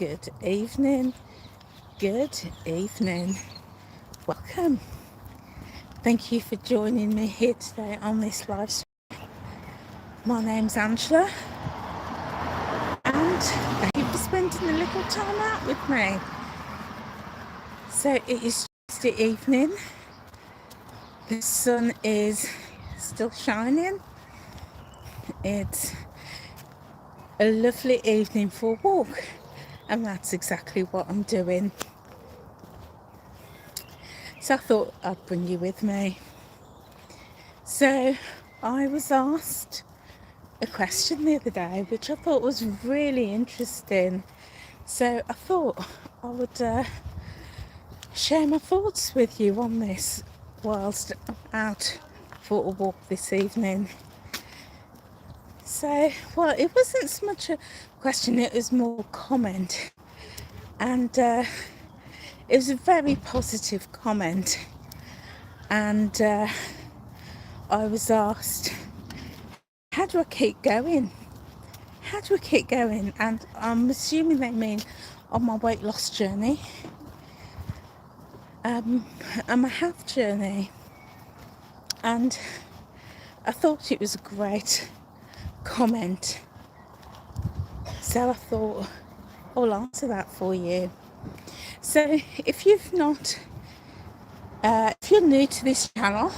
Good evening. Good evening. Welcome. Thank you for joining me here today on this live stream. My name's Angela, and thank you for spending a little time out with me. So it is Tuesday evening. The sun is still shining. It's a lovely evening for a walk, and that's exactly what I'm doing. So I thought I'd bring you with me. So I was asked a question the other day which I thought was really interesting. So I thought I would share my thoughts with you on this whilst I'm out for a walk this evening. So, well, it wasn't so much a question, it was more a comment. And it was a very positive comment. And I was asked, how do I keep going? How do I keep going? And I'm assuming they mean on my weight loss journey, and my health journey. And I thought it was a great comment. So I thought I'll answer that for you. So if you've not, if you're new to this channel,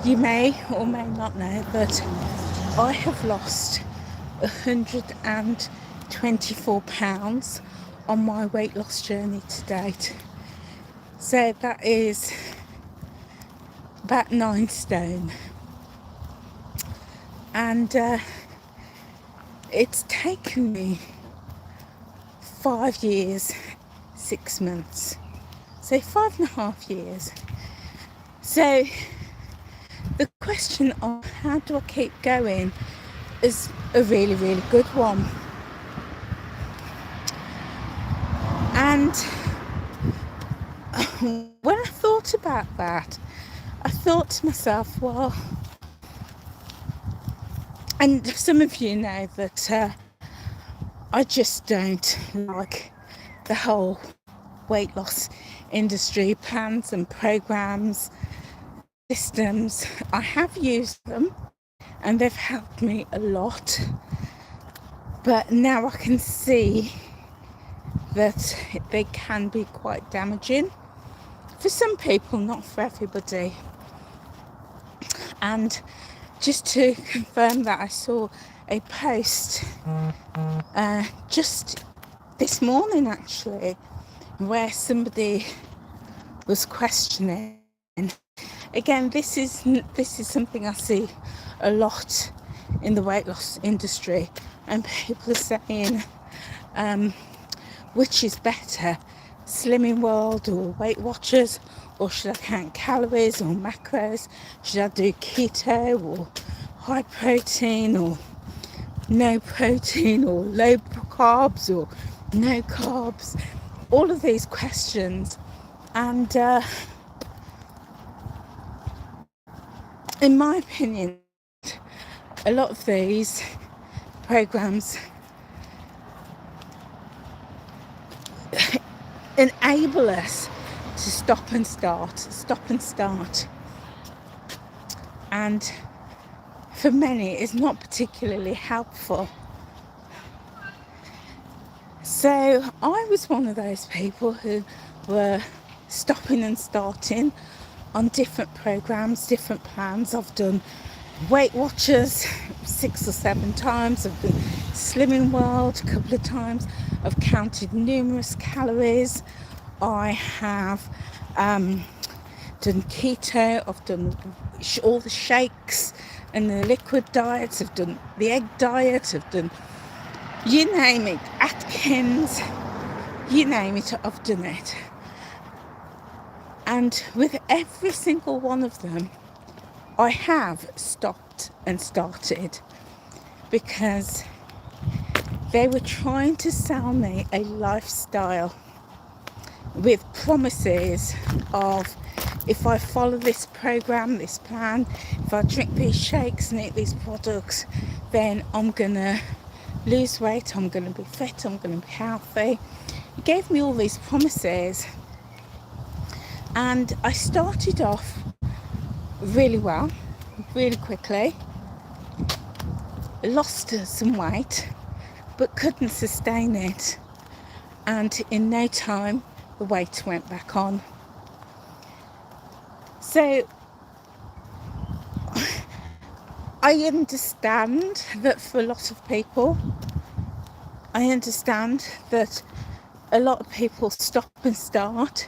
you may or may not know that I have lost 124 pounds on my weight loss journey to date. So that is about 9 stone. And it's taken me 5 years, 6 months. So 5.5 years. So the question of how do I keep going is a really, really good one. And when I thought about that, I thought to myself, well, and some of you know that I just don't like the whole weight loss industry, plans and programs, systems. I have used them and they've helped me a lot, but now I can see that they can be quite damaging for some people, not for everybody. And just to confirm that, I saw a post just this morning actually, where somebody was questioning. Again, this is something I see a lot in the weight loss industry, and people are saying, which is better, Slimming World or Weight Watchers, or should I count calories or macros? Should I do keto or high protein or no protein, or low carbs or no carbs? All of these questions. And in my opinion, a lot of these programs enable us to stop and start. And for many, it's not particularly helpful. So I was one of those people who were stopping and starting on different programs, different plans. I've done Weight Watchers 6 or 7 times. I've done Slimming World a couple of times. I've counted numerous calories. I have done keto. I've done all the shakes and the liquid diets. I've done the egg diet. I've done, you name it, Atkins, you name it, I've done it. And with every single one of them, I have stopped and started because they were trying to sell me a lifestyle with promises of, if I follow this program, this plan, if I drink these shakes and eat these products, then I'm gonna lose weight, I'm going to be fit, I'm going to be healthy. He gave me all these promises, and I started off really well, really quickly, lost some weight, but couldn't sustain it, and in no time the weight went back on. So I understand that for a lot of people, I understand that a lot of people stop and start,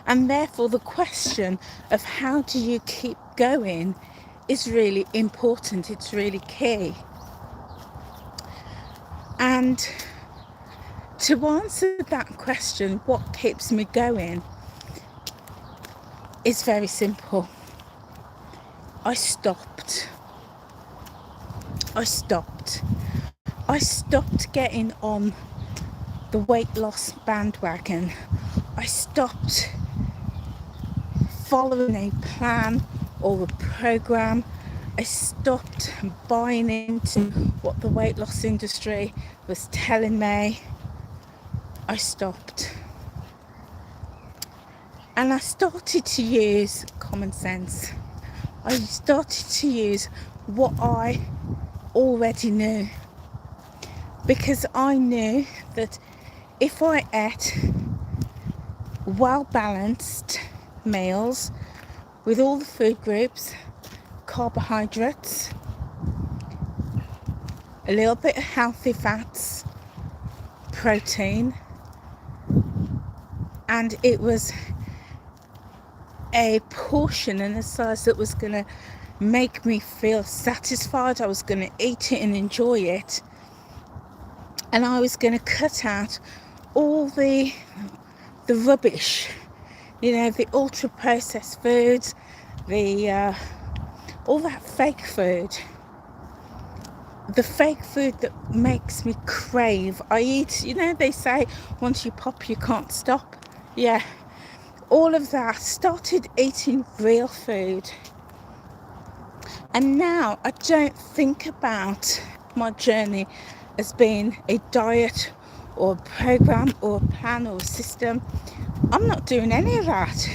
and therefore the question of how do you keep going is really important. It's really key. And to answer that question, what keeps me going, is very simple. I stopped getting on the weight loss bandwagon. I stopped following a plan or a program. I stopped buying into what the weight loss industry was telling me. I stopped. And I started to use common sense. I started to use what I already knew, because I knew that if I ate well balanced meals with all the food groups, carbohydrates, a little bit of healthy fats, protein, and it was a portion and a size that was going to make me feel satisfied. I was going to eat it and enjoy it, and I was going to cut out all the rubbish, the ultra processed foods, the all that fake food, the fake food that makes me crave. I eat, they say once you pop you can't stop. Yeah, all of that. Started eating real food. And now I don't think about my journey as being a diet or a program or a plan or a system. I'm not doing any of that.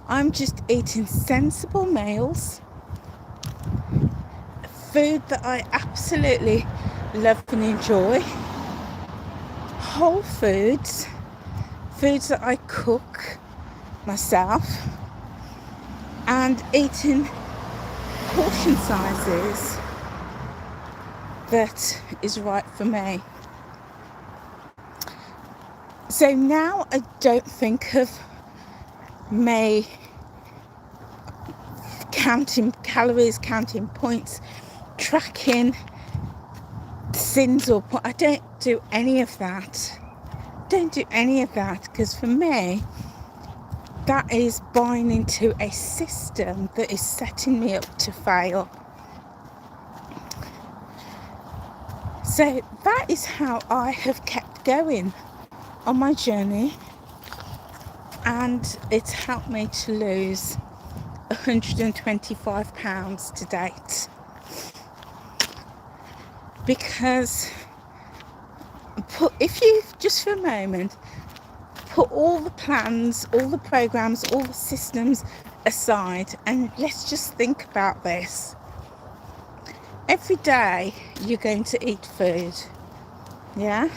I'm just eating sensible meals, food that I absolutely love and enjoy, whole foods, foods that I cook myself, and eating portion sizes that is right for me. So now I don't think of me counting calories, counting points, tracking sins or I don't do any of that. Because for me, that is buying into a system that is setting me up to fail. So that is how I have kept going on my journey, and it's helped me to lose 125 pounds to date. Because if you just for a moment put all the plans, all the programs, all the systems aside, and let's just think about this. Every day you're going to eat food, yeah?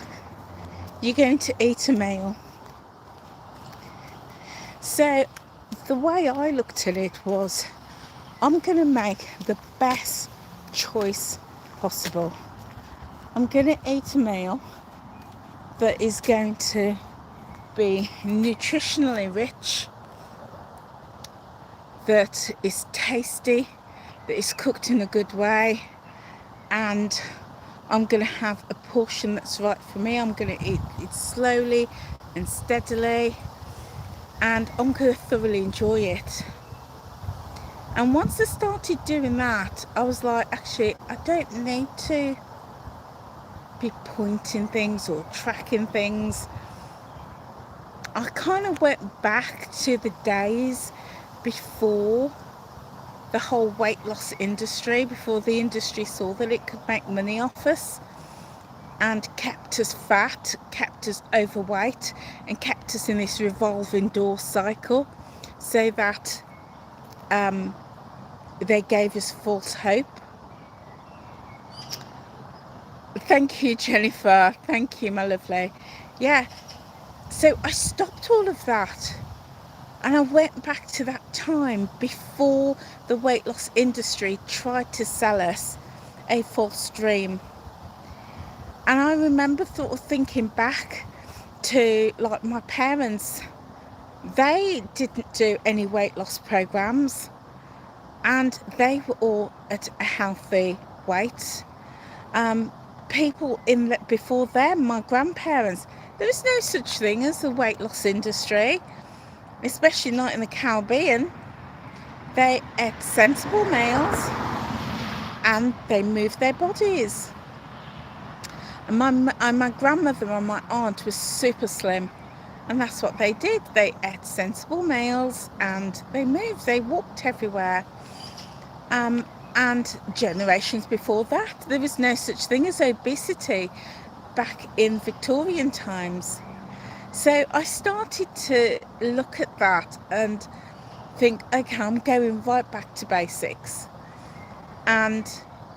You're going to eat a meal. So the way I looked at it was, I'm going to make the best choice possible. I'm going to eat a meal that is going to be nutritionally rich, that is tasty, that is cooked in a good way, and I'm going to have a portion that's right for me. I'm going to eat it slowly and steadily, and I'm going to thoroughly enjoy it. And once I started doing that, I was like, actually, I don't need to be pointing things or tracking things. I kind of went back to the days before the whole weight loss industry, before the industry saw that it could make money off us. and kept us fat, kept us overweight, and kept us in this revolving door cycle, so that they gave us false hope. Thank you, Jennifer. Thank you, my lovely. Yeah, so I stopped all of that, and I went back to that time before the weight loss industry tried to sell us a false dream. And I remember sort of thinking back to, like, my parents. They didn't do any weight loss programs, and they were all at a healthy weight. People before them, my grandparents, there was no such thing as the weight loss industry, especially not in the Caribbean. They ate sensible meals and they moved their bodies. And my grandmother and my aunt was super slim, and that's what they did. They ate sensible meals and they moved. They walked everywhere. And generations before that, there was no such thing as obesity back in Victorian times. So I started to look at that and think, okay, I'm going right back to basics. And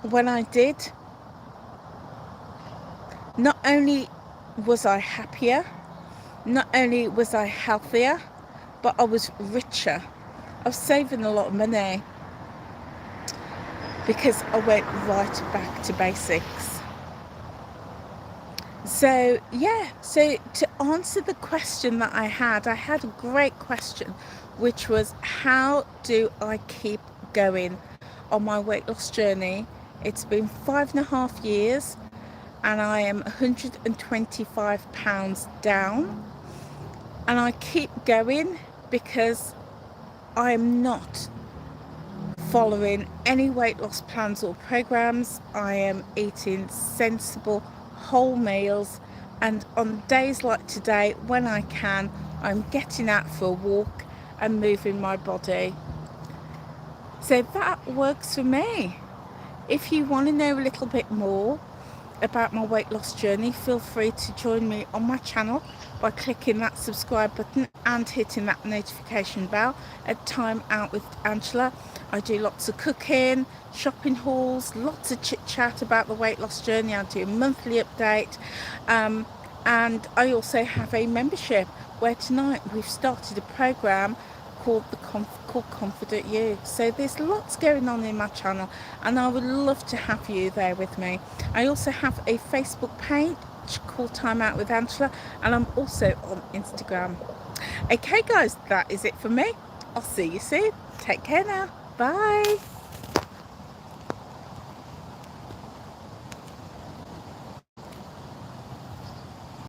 when I did, not only was I happier, not only was I healthier, but I was richer. I was saving a lot of money because I went right back to basics. So yeah, so to answer the question that I had a great question, which was, how do I keep going on my weight loss journey? It's been 5.5 years and I am 125 pounds down, and I keep going because I'm not following any weight loss plans or programs. I am eating sensible whole meals, and on days like today, when I can, I'm getting out for a walk and moving my body. So that works for me. If you want to know a little bit more about my weight loss journey, feel free to join me on my channel by clicking that subscribe button and hitting that notification bell at Time Out with Angela. I do lots of cooking, shopping hauls, lots of chit chat about the weight loss journey. I do a monthly update, and I also have a membership where tonight we've started a program called Confident You. So there's lots going on in my channel, and I would love to have you there with me. I also have a Facebook page called Time Out with Angela, and I'm also on Instagram. Okay guys, that is it for me. I'll see you soon. Take care now. Bye.